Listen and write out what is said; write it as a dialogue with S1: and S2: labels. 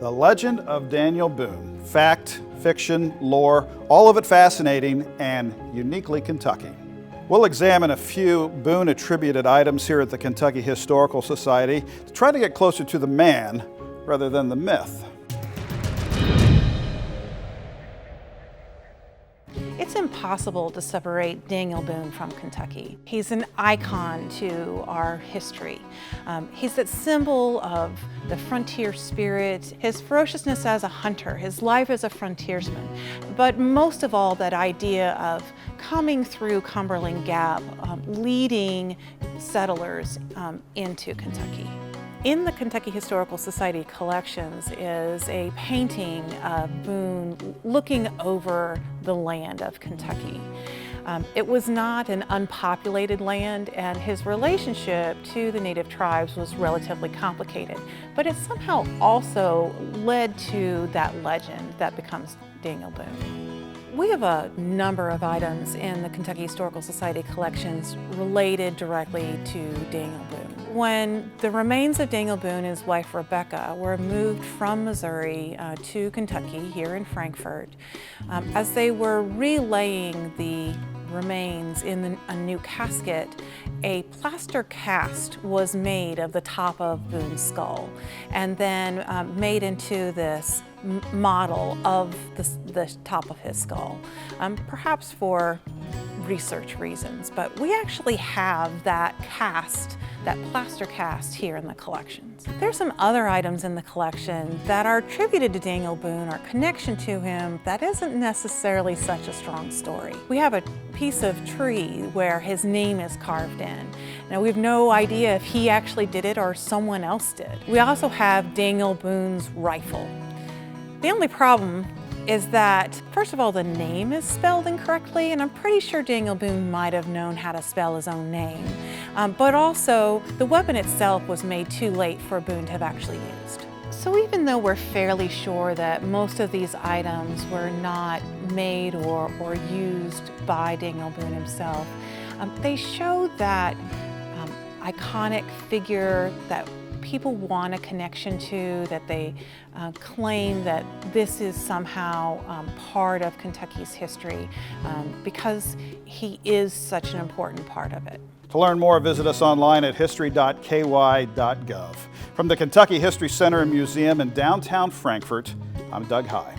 S1: The Legend of Daniel Boone. Fact, fiction, lore, all of it fascinating and uniquely Kentucky. We'll examine a few Boone-attributed items here at the Kentucky Historical Society to try to get closer to the man rather than the myth.
S2: It's impossible to separate Daniel Boone from Kentucky. He's an icon to our history. He's that symbol of the frontier spirit, his ferociousness as a hunter, his life as a frontiersman, but most of all that idea of coming through Cumberland Gap, leading settlers into Kentucky. In the Kentucky Historical Society collections is a painting of Boone looking over the land of Kentucky. It was not an unpopulated land, and his relationship to the native tribes was relatively complicated, but it somehow also led to that legend that becomes Daniel Boone. We have a number of items in the Kentucky Historical Society collections related directly to Daniel Boone. When the remains of Daniel Boone and his wife Rebecca were moved from Missouri to Kentucky, here in Frankfort, as they were relaying the remains in a new casket, a plaster cast was made of the top of Boone's skull and then made into this model of the top of his skull, perhaps for research reasons, but we actually have that cast, that plaster cast here in the collections. There's some other items in the collection that are attributed to Daniel Boone, our connection to him, that isn't necessarily such a strong story. We have a piece of tree where his name is carved in. Now we have no idea if he actually did it or someone else did. We also have Daniel Boone's rifle. The only problem is that, first of all, the name is spelled incorrectly, and I'm pretty sure Daniel Boone might have known how to spell his own name. But also, the weapon itself was made too late for Boone to have actually used. So even though we're fairly sure that most of these items were not made or used by Daniel Boone himself, they show that iconic figure that people want a connection to, that they claim that this is somehow part of Kentucky's history because he is such an important part of it.
S1: To learn more, visit us online at history.ky.gov. From the Kentucky History Center and Museum in downtown Frankfort, I'm Doug High.